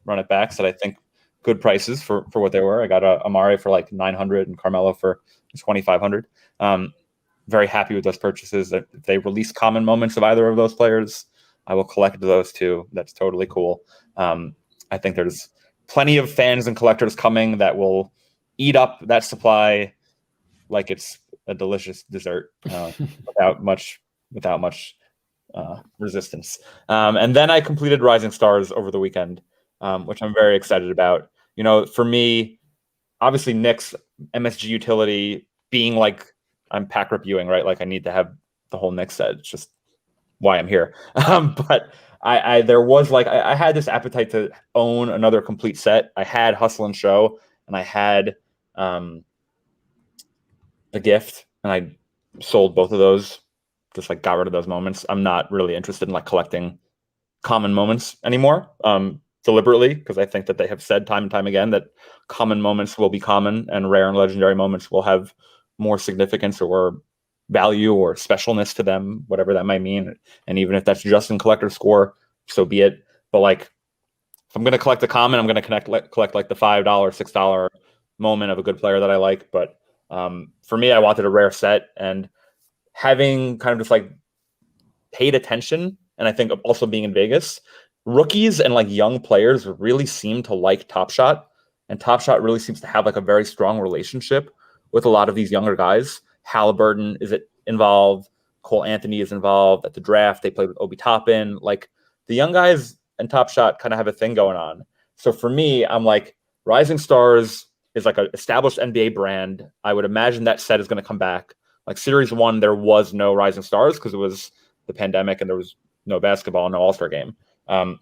run it backs that I think good prices for what they were. I got Amare for like $900 and Carmelo for $2,500. Very happy with those purchases. If they release common moments of either of those players, I will collect those too. That's totally cool. I think there's plenty of fans and collectors coming that will eat up that supply like it's a delicious dessert without much resistance. And then I completed Rising Stars over the weekend, which I'm very excited about. For me, obviously Knicks MSG utility being like I'm Packrip Ewing, right? Like I need to have the whole Knicks set. It's just why I'm here. But I had this appetite to own another complete set. I had Hustle and Show, and I had The Gift, and I sold both of those. Just like got rid of those moments. I'm not really interested in like collecting common moments anymore, deliberately, because I think that they have said time and time again that common moments will be common and rare and legendary moments will have more significance or value or specialness to them, whatever that might mean. And even if that's just in collector score, so be it. But like, if I'm going to collect a common, I'm going to collect like the $5, $6 moment of a good player that I like. But for me, I wanted a rare set, and having kind of just like paid attention, and I think also being in Vegas, rookies and like young players really seem to like Top Shot, and Top Shot really seems to have like a very strong relationship with a lot of these younger guys. Halliburton is involved. Cole Anthony is involved at the draft. They played with Obi Toppin. Like the young guys and Top Shot kind of have a thing going on. So for me, I'm like, Rising Stars is like an established NBA brand. I would imagine that set is going to come back. Like Series 1, there was no Rising Stars because it was the pandemic and there was no basketball, no All-Star game. I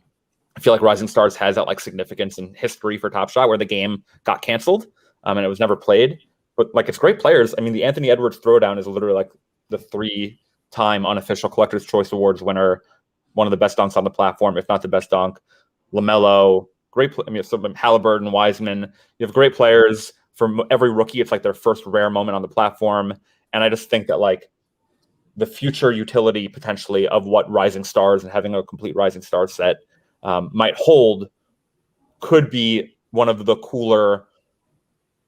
feel like Rising Stars has that like significance in history for Top Shot where the game got canceled and it was never played. But like it's great players. I mean, the Anthony Edwards throwdown is literally like the 3-time unofficial Collector's Choice Awards winner, one of the best dunks on the platform, if not the best dunk. LaMelo, great. I mean, some Halliburton, Wiseman. You have great players. For every rookie, it's like their first rare moment on the platform. And I just think that like the future utility potentially of what Rising Stars and having a complete Rising Stars set might hold could be one of the cooler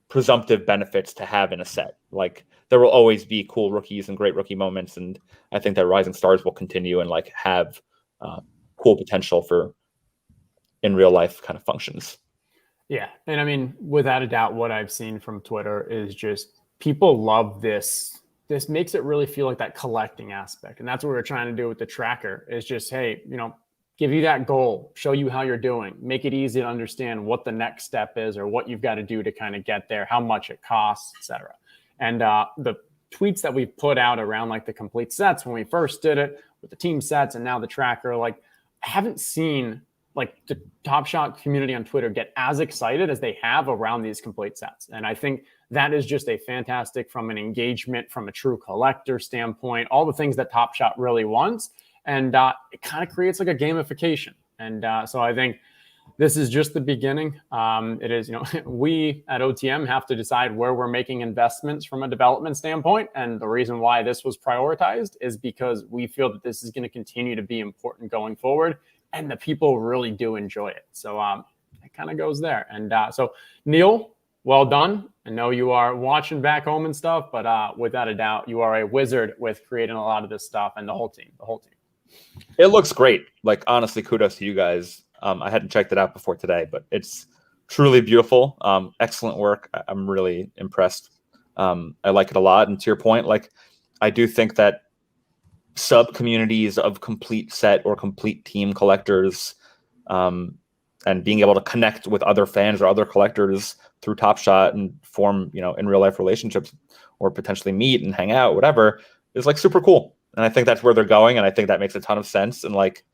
presumptive benefits to have in a set. Like there will always be cool rookies and great rookie moments, and I think that Rising Stars will continue and like have cool potential for in real life kind of functions. Yeah, and I mean, without a doubt, what I've seen from Twitter is just people love this. This makes it really feel like that collecting aspect, and that's what we're trying to do with the tracker. Is just, hey, give you that goal, show you how you're doing, make it easy to understand what the next step is or what you've got to do to kind of get there, how much it costs, etc. And the tweets that we've put out around like the complete sets when we first did it with the team sets and now the tracker, like I haven't seen like the Top Shot community on Twitter get as excited as they have around these complete sets. And I think that is just a fantastic from an engagement, from a true collector standpoint, all the things that Top Shot really wants. And it kind of creates like a gamification. And so I think this is just the beginning. It is, we at OTM have to decide where we're making investments from a development standpoint. And the reason why this was prioritized is because we feel that this is going to continue to be important going forward. And the people really do enjoy it. So it kind of goes there. And so Neil, well done. I know you are watching back home and stuff, but without a doubt, you are a wizard with creating a lot of this stuff and the whole team. It looks great. Like, honestly, kudos to you guys. I hadn't checked it out before today, but it's truly beautiful. Excellent work. I'm really impressed. I like it a lot. And to your point, like, I do think that sub communities of complete set or complete team collectors and being able to connect with other fans or other collectors through Top Shot and form, in real life relationships or potentially meet and hang out, whatever, is like super cool. And I think that's where they're going. And I think that makes a ton of sense. And like,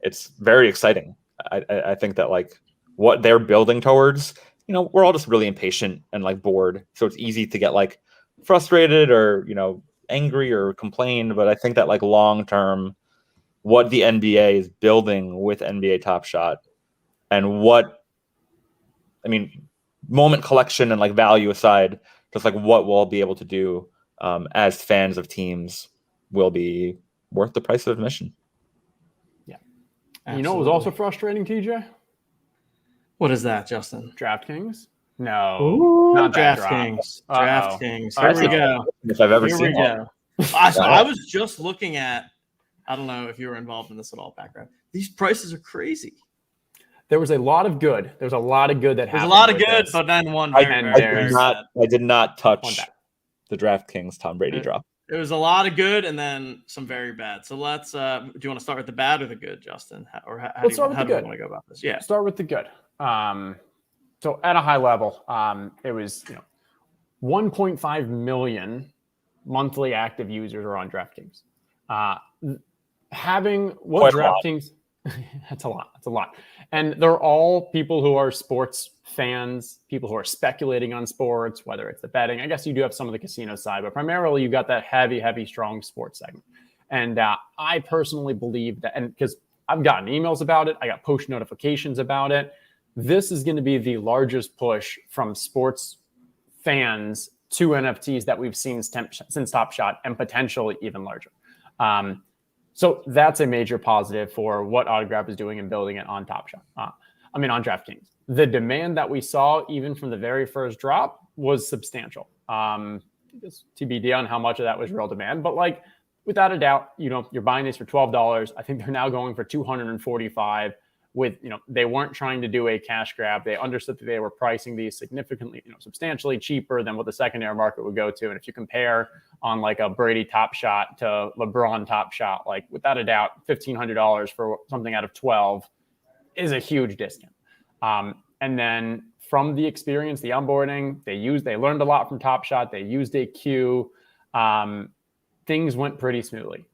it's very exciting. I think that like what they're building towards, we're all just really impatient and like bored. So it's easy to get like frustrated or, angry or complain. But I think that like long-term, what the NBA is building with NBA Top Shot and moment collection and like value aside, just like what we'll be able to do as fans of teams will be worth the price of admission. Yeah. And it was also frustrating, TJ? What is that, Justin? DraftKings? No, Ooh, not DraftKings. DraftKings. Here we go. If I've ever Here seen we go. I was just looking at, I don't know if you were involved in this at all, background. These prices are crazy. There was a lot of good. There's a lot of good that happened. There's a lot of good, but then one I did not touch the DraftKings Tom Brady drop. There was a lot of good and then some very bad. So let's. Do you want to start with the bad or the good, Justin? Let's start with the good. Want to go about this? Yeah. Start with the good. So at a high level, it was 1.5 million monthly active users are on DraftKings. Having what DraftKings, that's a lot. That's a lot. And they're all people who are sports fans, people who are speculating on sports, whether it's the betting. I guess you do have some of the casino side, but primarily you got that heavy, strong sports segment. And I personally believe that, and because I've gotten emails about it, I got push notifications about it. This is going to be the largest push from sports fans to NFTs that we've seen since Top Shot, and potentially even larger. So that's a major positive for what Autograph is doing and building it on Top Shot. On DraftKings. The demand that we saw even from the very first drop was substantial. It's TBD on how much of that was real demand, but like without a doubt, you're buying these for $12. I think they're now going for $245. With, they weren't trying to do a cash grab. They understood that they were pricing these significantly, substantially cheaper than what the secondary market would go to. And if you compare on like a Brady Top Shot to LeBron Top Shot, like without a doubt, $1,500 for something out of 12 is a huge discount. And then from the experience, the onboarding, they learned a lot from Top Shot. They used a queue. Things went pretty smoothly.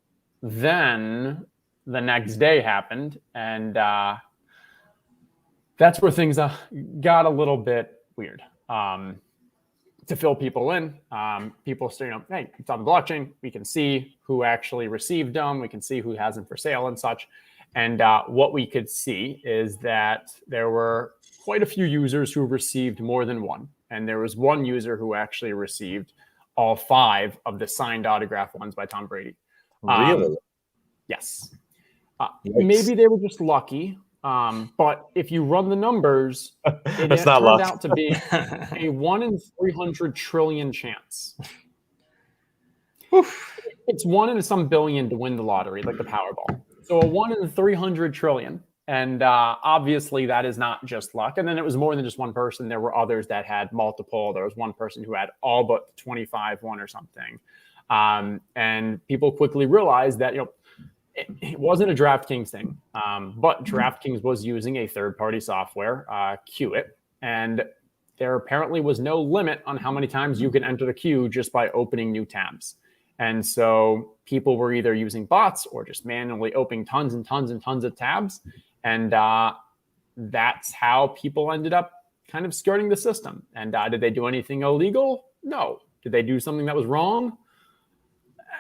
Then the next day happened, and that's where things got a little bit weird. To fill people in, people say, hey, it's on the blockchain. We can see who actually received them. We can see who has them for sale and such. And what we could see is that there were quite a few users who received more than one. And there was one user who actually received all 5 of the signed autograph ones by Tom Brady. Really? Yes. Maybe they were just lucky. But if you run the numbers, it turned out to be a 1 in 300 trillion chance. It's 1 in some billion to win the lottery, like the Powerball. So a 1 in 300 trillion. And obviously that is not just luck. And then it was more than just one person. There were others that had multiple. There was one person who had all but 25 won or something. And people quickly realized that, it wasn't a DraftKings thing, but DraftKings was using a third-party software, Qit, and there apparently was no limit on how many times you could enter the queue just by opening new tabs. And so people were either using bots or just manually opening tons and tons and tons of tabs, and that's how people ended up kind of skirting the system. And did they do anything illegal? No. Did they do something that was wrong?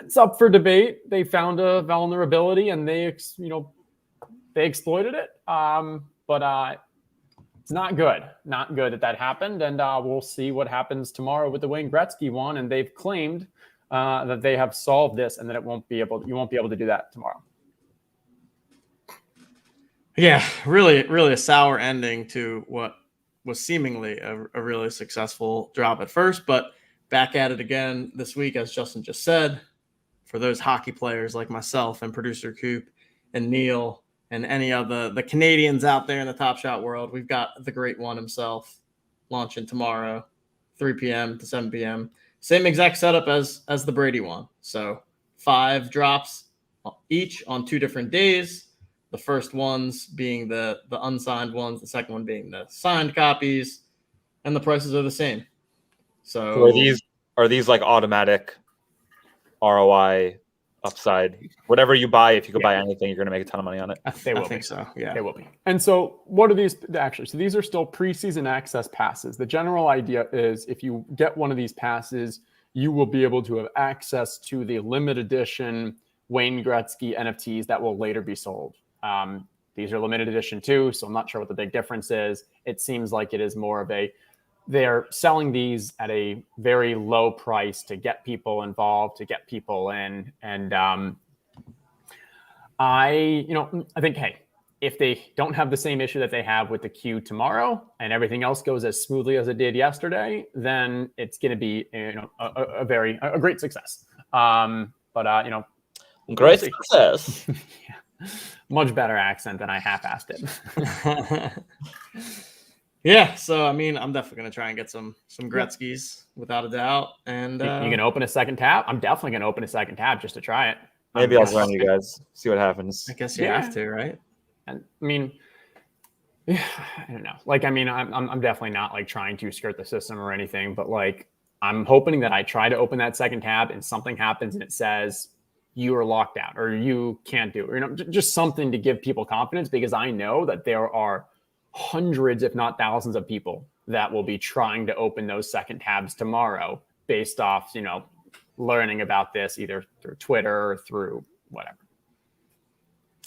It's up for debate. They found a vulnerability and they exploited it. But it's not good. Not good that happened. And we'll see what happens tomorrow with the Wayne Gretzky one. And they've claimed that they have solved this and that you won't be able to do that tomorrow. Yeah, really, really a sour ending to what was seemingly a really successful drop at first, but back at it again this week, as Justin just said. For those hockey players like myself and producer Coop and Neil and any of the Canadians out there in the Top Shot world, we've got the great one himself launching tomorrow, 3 p.m. to 7 p.m. Same exact setup as the Brady one. So 5 drops each on 2 different days. The first ones being the unsigned ones, the second one being the signed copies, and the prices are the same. So are these like automatic ROI upside? Whatever you buy, if you could buy anything, you're going to make a ton of money on it. I think so. Yeah, they will be. And so what are these actually? So these are still preseason access passes. The general idea is if you get one of these passes, you will be able to have access to the limited edition Wayne Gretzky NFTs that will later be sold. These are limited edition too, so I'm not sure what the big difference is. It seems like it is more of they're selling these at a very low price to get people involved, to get people in. And I think, hey, if they don't have the same issue that they have with the queue tomorrow and everything else goes as smoothly as it did yesterday, then it's going to be, a great success. Great success. Yeah. Much better accent than I half-assed it. Yeah, so I mean, I'm definitely gonna try and get some Gretzky's without a doubt. And you gonna open a second tab? I'm definitely gonna open a second tab just to try it. Maybe I'll join you guys. See what happens. I guess you have to, right? And I mean, I don't know. Like, I mean, I'm definitely not like trying to skirt the system or anything, but like, I'm hoping that I try to open that second tab and something happens and it says you are locked out or you can't do it. Just something to give people confidence, because I know that there are hundreds, if not thousands of people that will be trying to open those second tabs tomorrow based off, learning about this either through Twitter or through whatever.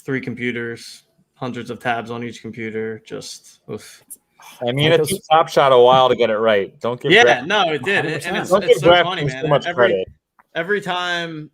3 computers, hundreds of tabs on each computer. Just, oof. I mean, it took Top Shot a while to get it right. Don't give. Yeah, no, it did. And it's so funny, man. Too much credit. Every time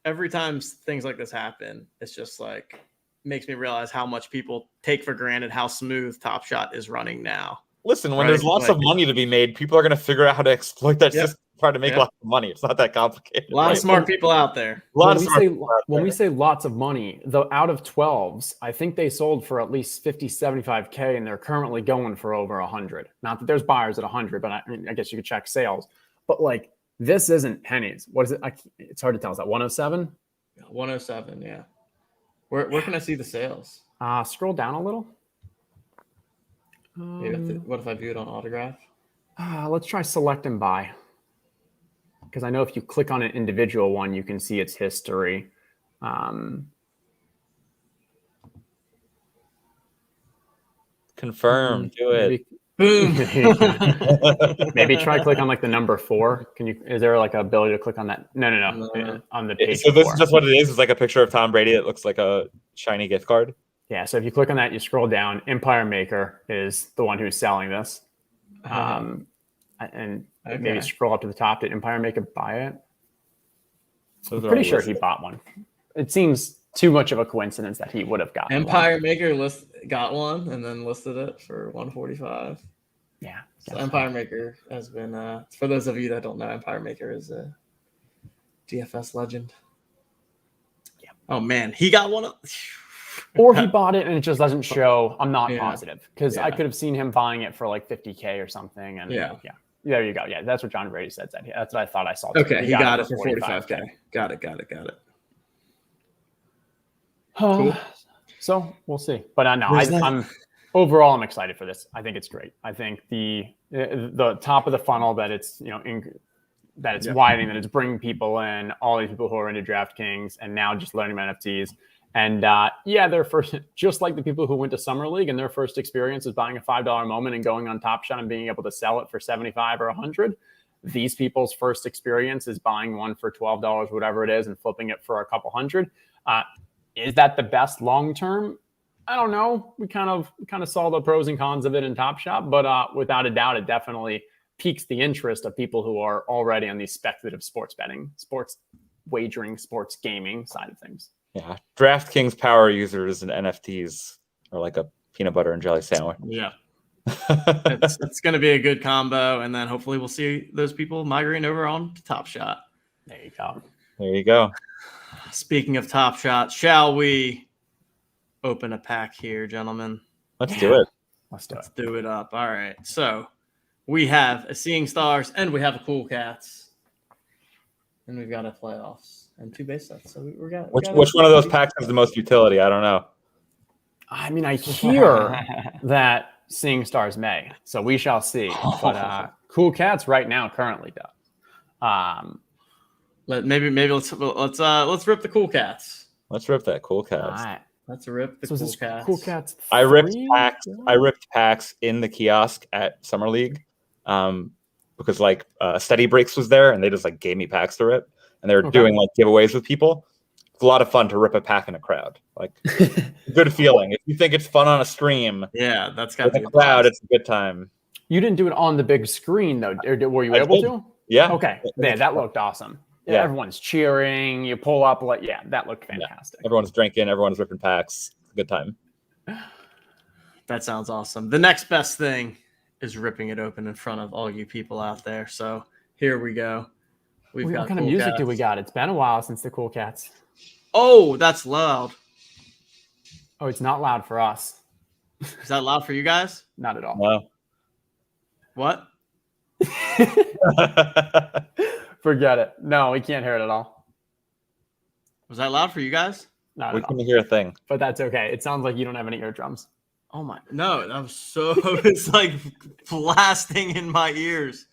things like this happen, it's just like makes me realize how much people take for granted how smooth Top Shot is running now. Listen, when there's lots of money to be made, people are going to figure out how to exploit that system. trying to make lots of money. It's not that complicated. A lot of smart people out there. When we say lots of money, though, out of 12s, I think they sold for at least 50, 75K, and they're currently going for over 100. Not that there's buyers at 100, but I guess you could check sales. But like, this isn't pennies. What is it? It's hard to tell. Is that 107? 107, yeah. Where can I see the sales? Scroll down a little. What if I view it on autograph? Let's try select and buy. Because I know if you click on an individual one, you can see its history. Confirm. Do it. Boom. Maybe try click on like the number 4. Is there like an ability to click on that? No. On the page. So this is just what it is. It's like a picture of Tom Brady. It looks like a shiny gift card. Yeah. So if you click on that, you scroll down. Empire Maker is the one who's selling this. And maybe scroll up to the top. Did Empire Maker buy it? I'm pretty sure he bought one. It seems too much of a coincidence that he would have gotten Empire Maker got one and then listed it for 145. Yeah. So Empire Maker has been for those of you that don't know, Empire Maker is a DFS legend. Yeah. Oh man, he got one. Or he bought it and it just doesn't show. I'm not positive because I could have seen him buying it for like 50K or something. And yeah. There you go. Yeah, that's what John Brady said. That's what I thought I saw. Okay, he got it for 45K. Got it. Cool. So we'll see. But no, I'm overall I'm excited for this. I think it's great. I think the top of the funnel that it's that it's widening, that it's bringing people in, all these people who are into DraftKings and now just learning about NFTs. And their first, just like the people who went to Summer League and their first experience is buying a $5 moment and going on Top Shot and being able to sell it for 75 or 100. These people's first experience is buying one for $12, whatever it is, and flipping it for a couple hundred. Is that the best long term? I don't know. We kind of saw the pros and cons of it in Top Shot, but without a doubt, it definitely piques the interest of people who are already on the speculative sports betting, sports wagering, sports gaming side of things. Yeah, DraftKings power users and NFTs are like a peanut butter and jelly sandwich. Yeah, it's going to be a good combo, and then hopefully we'll see those people migrating over on to Top Shot. There you go. There you go. Speaking of Top Shot, shall we open a pack here, gentlemen? Let's do it. Let's do it up. All right. So we have a Seeing Stars, and we have a Cool Cats, and we've got a Playoffs. And 2 base sets. So which one of those packs has the most utility? I don't know. I mean, I hear that Seeing Stars may, so we shall see. But Cool Cats right now currently does. Maybe let's rip the Cool Cats. Let's rip that Cool Cats. All right. Let's rip the Cool Cats. Cool Cats. I ripped packs in the kiosk at Summer League, because like Steady Breaks was there and they just like gave me packs to rip. And they were doing like giveaways with people. It's a lot of fun to rip a pack in a crowd. Like, good feeling. If you think it's fun on a stream, that's got to be a crowd. It's a good time. You didn't do it on the big screen though, or were you able to? Yeah. Okay. Yeah, that looked awesome. Yeah, everyone's cheering. You pull up, that looked fantastic. Yeah. Everyone's drinking. Everyone's ripping packs. It's a good time. That sounds awesome. The next best thing is ripping it open in front of all you people out there. So here we go. What kind of music do we got? It's been a while since the Cool Cats. Oh, that's loud. Oh, it's not loud for us. Is that loud for you guys? Not at all. No. What? Forget it. No, we can't hear it at all. Was that loud for you guys? Not we at all. couldn't hear a thing. But that's okay. It sounds like you don't have any eardrums. Oh my! No, that was so. It's like blasting in my ears.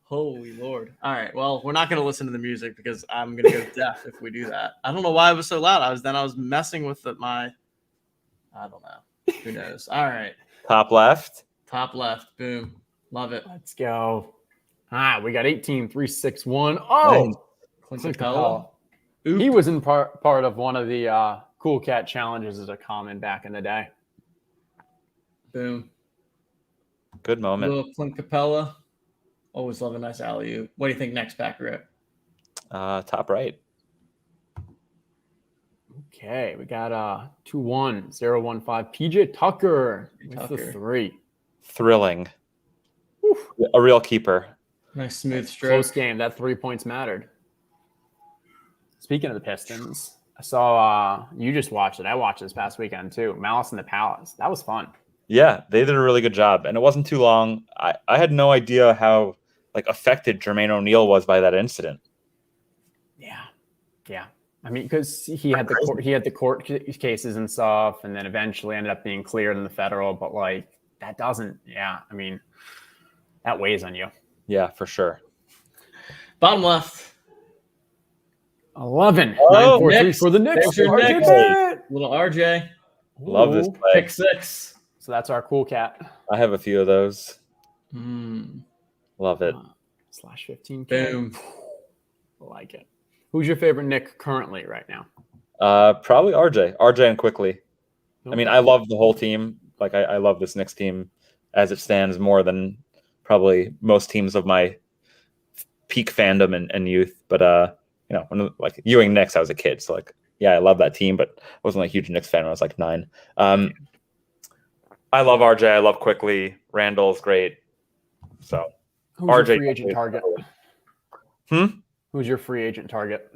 Holy Lord. All right. Well, we're not going to listen to the music because I'm going to go deaf if we do that. I don't know why it was so loud. I was messing with I don't know. Who knows? All right. Top left. Boom. Love it. Let's go. We got 18-3-6-1. Oh, nice. Clint Capella. He was in part of one of the Cool Cat challenges as a common back in the day. Boom. Good moment. Little Clint Capella. Always love a nice alley-oop. What do you think next, Packrip? Top right. Okay, we got 2-1-0-1-5. PJ Tucker with the 3. Thrilling. Oof. A real keeper. Nice smooth stroke. Close game. That 3 points mattered. Speaking of the Pistons, I saw you just watched it. I watched it this past weekend too. Malice in the Palace. That was fun. Yeah, they did a really good job, and it wasn't too long. I had no idea how affected Jermaine O'Neal was by that incident. Yeah. I mean, because he had the court cases and stuff, and then eventually ended up being cleared in the federal. But that doesn't. Yeah, I mean, that weighs on you. Yeah, for sure. Bottom left. 11. Oh, 9-4-3 for the Knicks. There's your RJ Knicks. Barrett. Little RJ. Love this play. Pick 6. So that's our cool cat. I have a few of those. Mm. Love it. /15K. Boom. I like it. Who's your favorite Nick currently right now? Probably RJ and Quickly. I mean, I love the whole team. I love this Knicks team as it stands more than probably most teams of my peak fandom and youth. But when Ewing Knicks, I was a kid, so I love that team, but I wasn't a huge Knicks fan when I was 9. I love RJ. I love Quickly. Randall's great. So Who's RJ your free agent target? Who's your free agent target?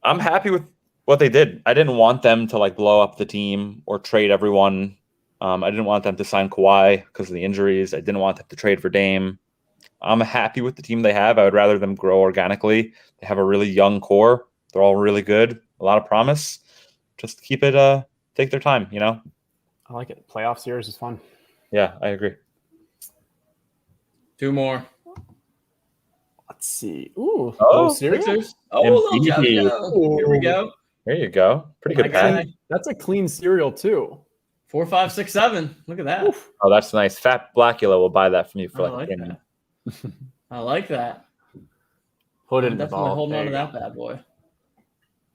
I'm happy with what they did. I didn't want them to blow up the team or trade everyone. I didn't want them to sign Kawhi because of the injuries. I didn't want them to trade for Dame. I'm happy with the team they have. I would rather them grow organically. They have a really young core. They're all really good. A lot of promise. Just keep it. Take their time. I like it. Playoff series is fun. Yeah, I agree. 2 more. Let's see. Ooh. Sixers. Serious? Little jab. Embiid. Here we go. There you go. Pretty good pass. That's a clean cereal too. 4, 5, 6, 7. Look at that. Oof. Oh, that's nice. Fat Blackula will buy that from you for I like $1. that. I like that. Put it I'm in the definitely ball. holding There on to you that go. bad boy.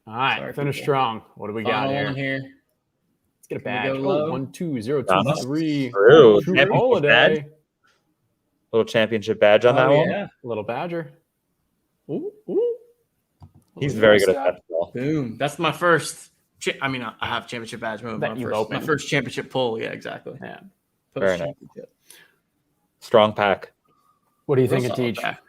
All right. Sorry, Finish people. strong. What do we got Final here? one here. Let's get a Can we badge. go low? 1, 2, 0, 2, That's 3. true. True Championship holiday. badge? Little championship badge on that one. Yeah. Little badger. Ooh. He's very good at basketball. Boom. That's my first. I have championship badge moment. That you've opened. My first championship pull. Yeah, exactly. Yeah. Very nice. Post-championship. Strong pack. What do you think Real of solid Teach? back.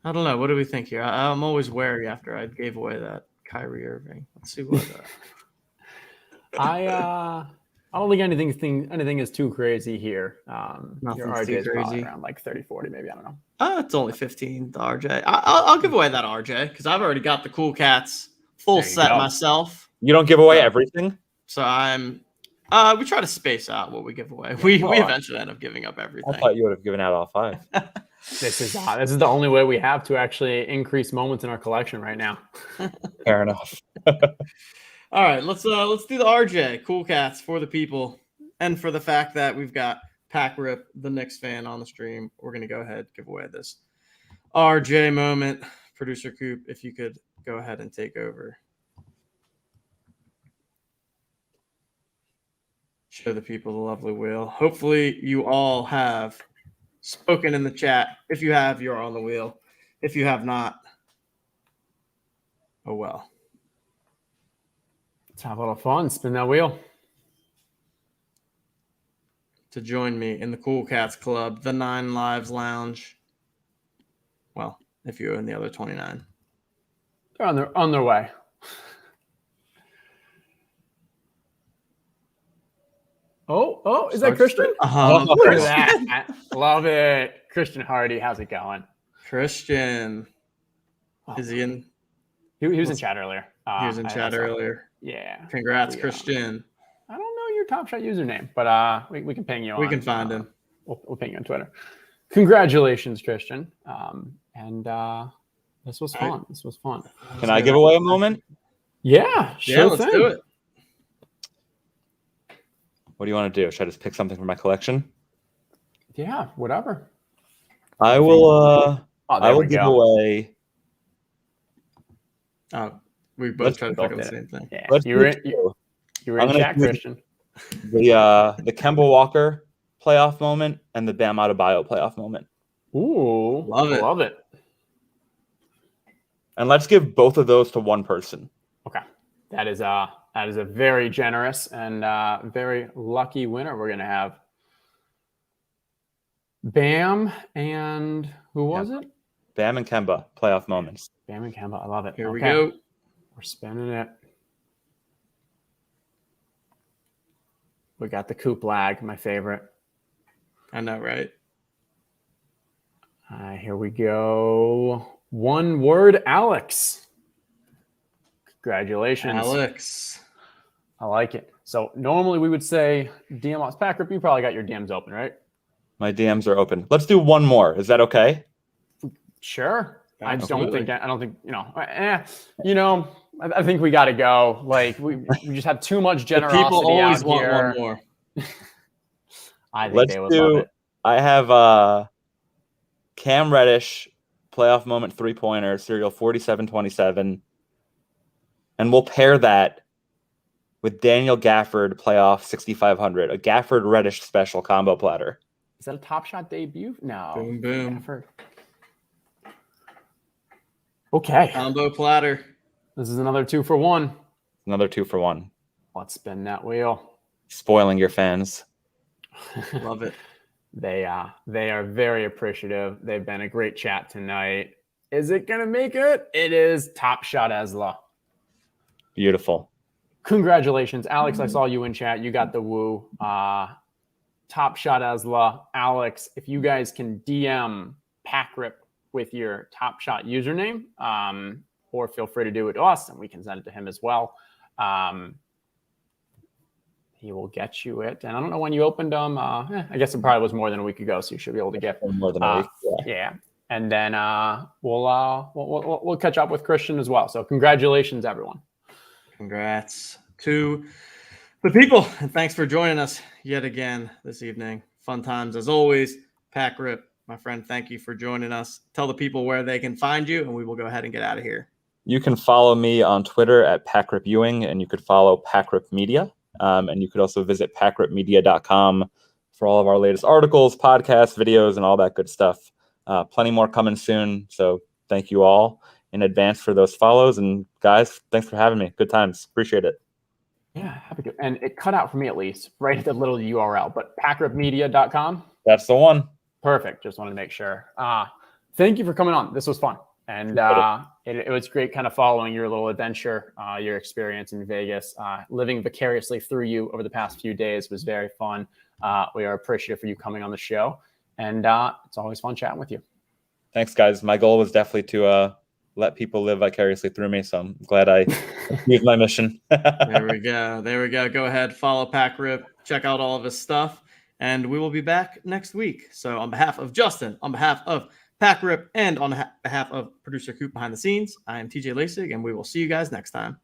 I don't know. What do we think here? I'm always wary after I gave away that Kyrie Irving. Let's see what. I don't think anything is too crazy here. Nothing's Your too RJ is probably crazy. around 30, 40, maybe. I don't know. It's only 15 to RJ. I'll give away that RJ because I've already got the Cool Cats full There you set go. myself. You don't give away everything? So I'm. We try to space out what we give away. We eventually end up giving up everything. I thought you would have given out all 5. This is the only way we have to actually increase moments in our collection right now. Fair enough. All right, let's do the RJ Cool Cats for the people, and for the fact that we've got Packrip, the Knicks fan, on the stream. We're gonna go ahead and give away this RJ moment. Producer Coop, if you could go ahead and take over. Show the people the lovely wheel. Hopefully you all have spoken in the chat. If you have, you're on the wheel. If you have not, oh well. Let's have a little fun. Spin that wheel. To join me in the Cool Cats Club, the 9 Lives Lounge. Well, if you own the other 29. They're on their way. Oh, is that Christian? Look at that. Love it. Christian Hardy, how's it going? Christian. Is he in? He was in chat earlier. He was in chat earlier. Yeah. Congrats, Christian. I don't know your Top Shot username, but we can ping you on. We can find him. We'll ping you on Twitter. Congratulations, Christian. And this was fun. This was fun. Can I give away a moment? Yeah, sure let's do it. What do you want to do? Should I just pick something from my collection? Yeah, whatever. I will. I will give away. Oh, we both tried to pick up the same thing. Yeah, Let's you were do in chat, Christian. The Kemba Walker playoff moment and the Bam Adebayo playoff moment. Ooh, love it. And let's give both of those to one person. Okay, that is a very generous and very lucky winner we're gonna have. Bam and Who was it? Bam and Kemba, playoff moments. Bam and Kemba. I love it. Here we go. We're spinning it. We got the Coop lag, my favorite. I know, right? Here we go. One word, Alex. Congratulations. Alex. I like it. So normally we would say DM us. Packrip, you probably got your DMs open, right? My DMs are open. Let's do one more. Is that okay? Sure. I don't Absolutely. think, I think we got to go. Like we just have too much The generosity people always out want here. one more. I think they would love it. I have Cam Reddish, playoff moment 3-pointer, serial 4727. And we'll pair that with Daniel Gafford, playoff 6500, a Gafford Reddish special combo platter. Is that a Top Shot debut? No. Boom, boom. Gafford. Okay. Combo platter. This is another 2-for-1. Another 2-for-1. Let's spin that wheel. Spoiling your fans. Love it. They are very appreciative. They've been a great chat tonight. Is it going to make it? It is Top Shot Esla. Beautiful. Congratulations, Alex. I saw you in chat. You got the woo. Top Shot Esla. Alex, if you guys can DM Packrip with your Top Shot username, or feel free to do it to us and we can send it to him as well. He will get you it. And I don't know when you opened them. I guess it probably was more than a week ago, so you should be able to get More than a week. Yeah. And then we'll catch up with Christian as well. So congratulations, everyone. Congrats to the people. And thanks for joining us yet again this evening. Fun times as always. Packrip, my friend, thank you for joining us. Tell the people where they can find you, and we will go ahead and get out of here. You can follow me on Twitter at Packrip Ewing, and you could follow Packrip Media. And you could also visit packripmedia.com for all of our latest articles, podcasts, videos, and all that good stuff. Plenty more coming soon. So thank you all in advance for those follows. And guys, thanks for having me. Good times. Appreciate it. Yeah, happy to. And it cut out for me at least, right at the little URL, but packripmedia.com. That's the one. Perfect. Just wanted to make sure. Thank you for coming on. This was fun. And it was great kind of following your little adventure, your experience in Vegas. Living vicariously through you over the past few days was very fun. We are appreciative for you coming on the show. And it's always fun chatting with you. Thanks, guys. My goal was definitely to let people live vicariously through me. So I'm glad I achieved my mission. There we go. There we go. Go ahead, follow Packrip, check out all of his stuff, and we will be back next week. So on behalf of Justin, on behalf of Packrip, and on behalf of producer Coop behind the scenes, I am TJ Lasig, and we will see you guys next time.